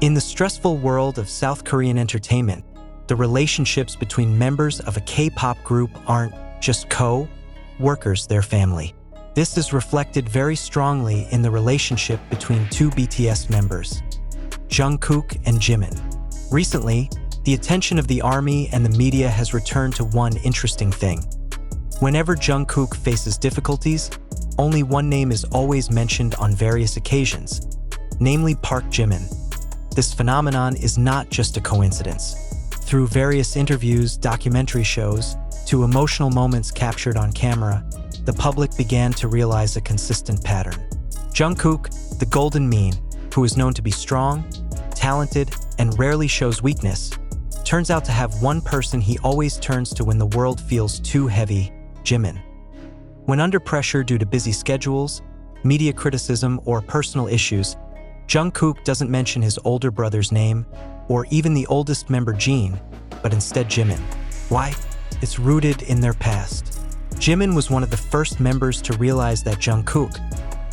In the stressful world of South Korean entertainment, the relationships between members of a K-pop group aren't just co-workers, they're family. This is reflected very strongly in the relationship between two BTS members, Jungkook and Jimin. Recently, the attention of the army and the media has returned to one interesting thing. Whenever Jungkook faces difficulties, only one name is always mentioned on various occasions, namely Park Jimin. This phenomenon is not just a coincidence. Through various interviews, documentary shows, to emotional moments captured on camera, the public began to realize a consistent pattern. Jungkook, the golden mean, who is known to be strong, talented, and rarely shows weakness, turns out to have one person he always turns to when the world feels too heavy, Jimin. When under pressure due to busy schedules, media criticism, or personal issues, Jungkook doesn't mention his older brother's name, or even the oldest member Jin, but instead Jimin. Why? It's rooted in their past. Jimin was one of the first members to realize that Jungkook,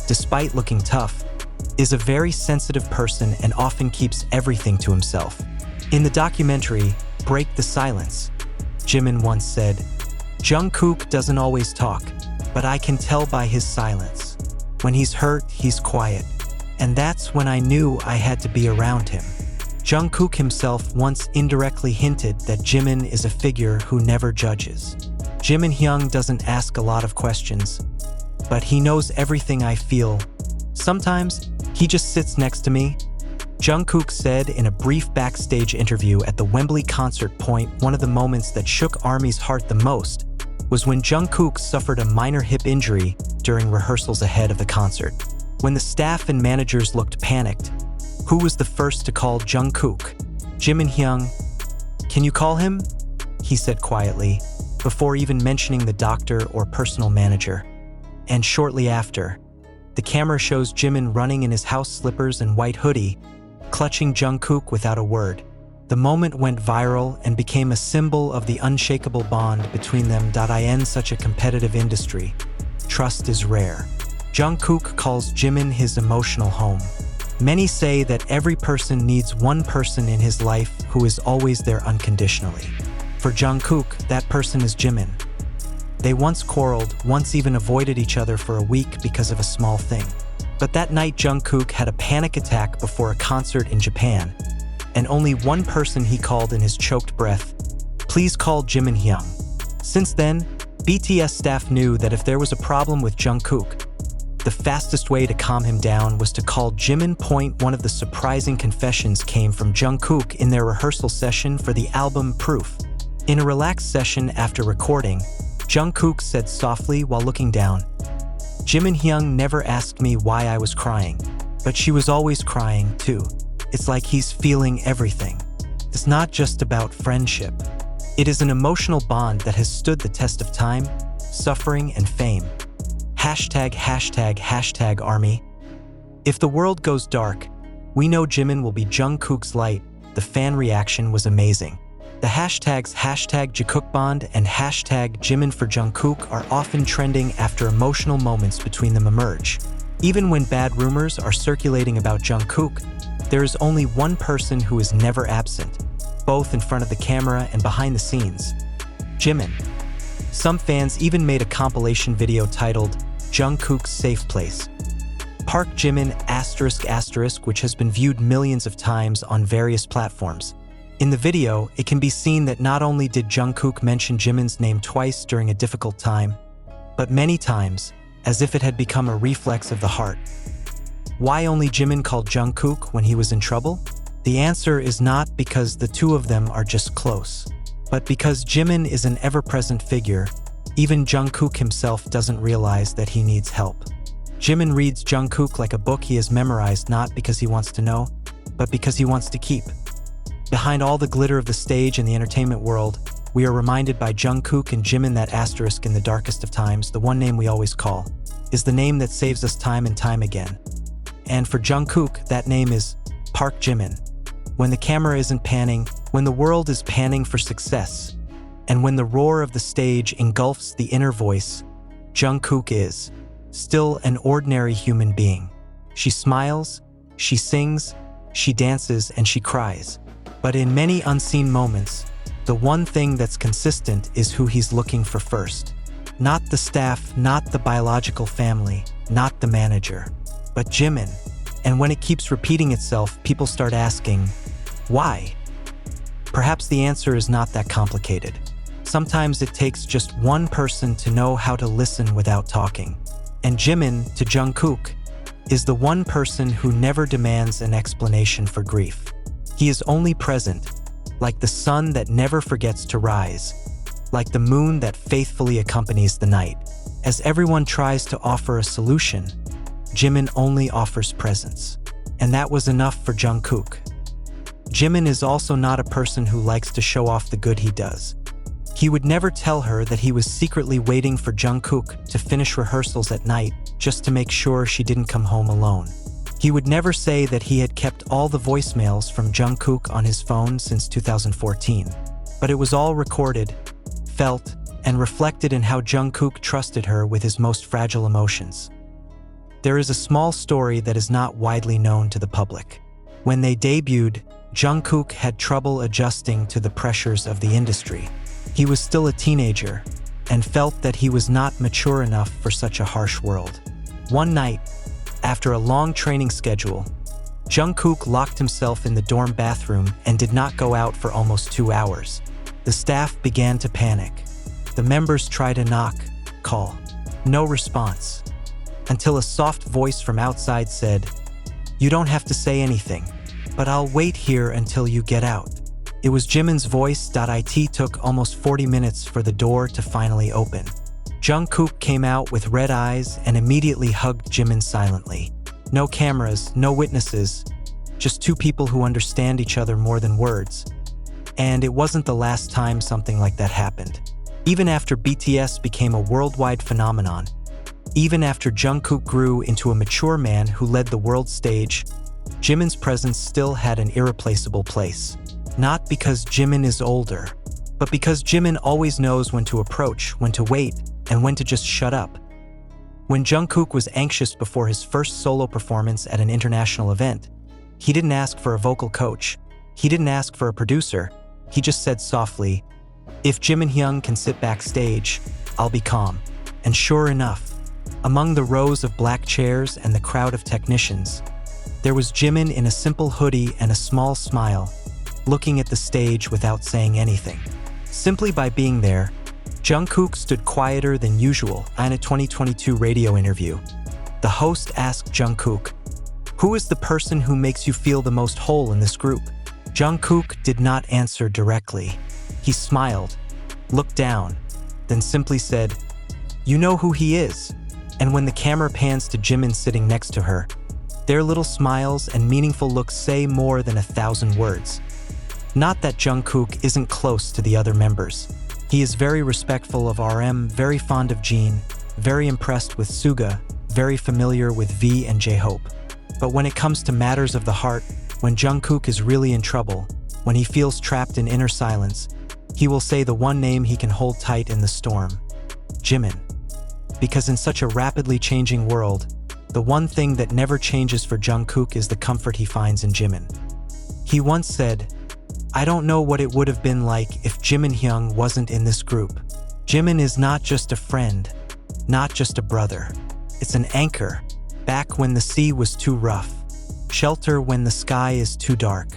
despite looking tough, is a very sensitive person and often keeps everything to himself. In the documentary, Break the Silence, Jimin once said, "Jungkook doesn't always talk, but I can tell by his silence. When he's hurt, he's quiet. And that's when I knew I had to be around him." Jungkook himself once indirectly hinted that Jimin is a figure who never judges. Jimin Hyung doesn't ask a lot of questions, but he knows everything I feel. Sometimes, he just sits next to me. Jungkook said in a brief backstage interview at the Wembley concert point, one of the moments that shook ARMY's heart the most was when Jungkook suffered a minor hip injury during rehearsals ahead of the concert. When the staff and managers looked panicked, who was the first to call Jungkook? Jimin Hyung. "Can you call him?" he said quietly, before even mentioning the doctor or personal manager. And shortly after, the camera shows Jimin running in his house slippers and white hoodie, clutching Jungkook without a word. The moment went viral and became a symbol of the unshakable bond between them. In such a competitive industry, trust is rare. Jungkook calls Jimin his emotional home. Many say that every person needs one person in his life who is always there unconditionally. For Jungkook, that person is Jimin. They once quarreled, once even avoided each other for a week because of a small thing. But that night Jungkook had a panic attack before a concert in Japan, and only one person he called in his choked breath, "Please call Jimin Hyung." Since then, BTS staff knew that if there was a problem with Jungkook, the fastest way to calm him down was to call Jimin. One of the surprising confessions came from Jungkook in their rehearsal session for the album Proof. In a relaxed session after recording, Jungkook said softly while looking down, "Jimin Hyung never asked me why I was crying, but she was always crying too. It's like he's feeling everything. It's not just about friendship. It is an emotional bond that has stood the test of time, suffering, and fame." ####ARMY. If the world goes dark, we know Jimin will be Jungkook's light. The fan reaction was amazing. The hashtags #JungkookBond and #Jimin for Jungkook are often trending after emotional moments between them emerge. Even when bad rumors are circulating about Jungkook, there is only one person who is never absent, both in front of the camera and behind the scenes: Jimin. Some fans even made a compilation video titled Jungkook's Safe Place. Park Jimin ***, which has been viewed millions of times on various platforms. In the video, it can be seen that not only did Jungkook mention Jimin's name twice during a difficult time, but many times, as if it had become a reflex of the heart. Why only Jimin called Jungkook when he was in trouble? The answer is not because the two of them are just close, but because Jimin is an ever-present figure. Even Jungkook himself doesn't realize that he needs help. Jimin reads Jungkook like a book he has memorized, not because he wants to know, but because he wants to keep. Behind all the glitter of the stage and the entertainment world, we are reminded by Jungkook and Jimin that asterisk in the darkest of times, the one name we always call, is the name that saves us time and time again. And for Jungkook, that name is Park Jimin. When the camera isn't panning, when the world is panning for success, and when the roar of the stage engulfs the inner voice, Jungkook is still an ordinary human being. She smiles, she sings, she dances, and she cries. But in many unseen moments, the one thing that's consistent is who he's looking for first. Not the staff, not the biological family, not the manager, but Jimin. And when it keeps repeating itself, people start asking, why? Perhaps the answer is not that complicated. Sometimes it takes just one person to know how to listen without talking. And Jimin, to Jungkook, is the one person who never demands an explanation for grief. He is only present, like the sun that never forgets to rise, like the moon that faithfully accompanies the night. As everyone tries to offer a solution, Jimin only offers presence. And that was enough for Jungkook. Jimin is also not a person who likes to show off the good he does. He would never tell her that he was secretly waiting for Jungkook to finish rehearsals at night just to make sure she didn't come home alone. He would never say that he had kept all the voicemails from Jungkook on his phone since 2014. But it was all recorded, felt, and reflected in how Jungkook trusted her with his most fragile emotions. There is a small story that is not widely known to the public. When they debuted, Jungkook had trouble adjusting to the pressures of the industry. He was still a teenager and felt that he was not mature enough for such a harsh world. One night, after a long training schedule, Jungkook locked himself in the dorm bathroom and did not go out for almost 2 hours. The staff began to panic. The members tried to knock, call. No response. Until a soft voice from outside said, "You don't have to say anything, but I'll wait here until you get out." It was Jimin's voice. It took almost 40 minutes for the door to finally open. Jungkook came out with red eyes and immediately hugged Jimin silently. No cameras, no witnesses, just two people who understand each other more than words. And it wasn't the last time something like that happened. Even after BTS became a worldwide phenomenon, even after Jungkook grew into a mature man who led the world stage, Jimin's presence still had an irreplaceable place. Not because Jimin is older, but because Jimin always knows when to approach, when to wait, and when to just shut up. When Jungkook was anxious before his first solo performance at an international event, he didn't ask for a vocal coach. He didn't ask for a producer. He just said softly, "If Jimin Hyung can sit backstage, I'll be calm." And sure enough, among the rows of black chairs and the crowd of technicians, there was Jimin in a simple hoodie and a small smile, looking at the stage without saying anything. Simply by being there, Jungkook stood quieter than usual. In a 2022 radio interview, the host asked Jungkook, "Who is the person who makes you feel the most whole in this group?" Jungkook did not answer directly. He smiled, looked down, then simply said, "You know who he is." And when the camera pans to Jimin sitting next to her, their little smiles and meaningful looks say more than 1,000 words. Not that Jungkook isn't close to the other members. He is very respectful of RM, very fond of Jin, very impressed with Suga, very familiar with V and J-Hope. But when it comes to matters of the heart, when Jungkook is really in trouble, when he feels trapped in inner silence, he will say the one name he can hold tight in the storm: Jimin. Because in such a rapidly changing world, the one thing that never changes for Jungkook is the comfort he finds in Jimin. He once said, "I don't know what it would have been like if Jimin Hyung wasn't in this group." Jimin is not just a friend, not just a brother. It's an anchor, back when the sea was too rough, shelter when the sky is too dark.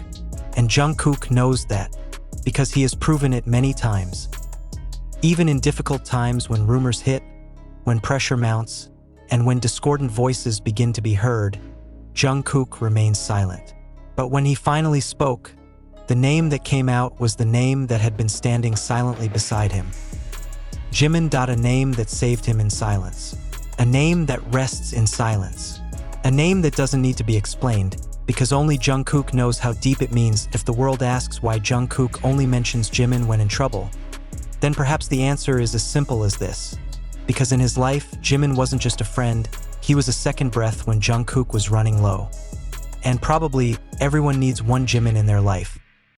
And Jungkook knows that, because he has proven it many times. Even in difficult times, when rumors hit, when pressure mounts, and when discordant voices begin to be heard, Jungkook remains silent. But when he finally spoke, the name that came out was the name that had been standing silently beside him. Jimin. A name that saved him in silence. A name that rests in silence. A name that doesn't need to be explained, because only Jungkook knows how deep it means. If the world asks why Jungkook only mentions Jimin when in trouble, then perhaps the answer is as simple as this. Because in his life, Jimin wasn't just a friend, he was a second breath when Jungkook was running low. And probably everyone needs one Jimin in their life.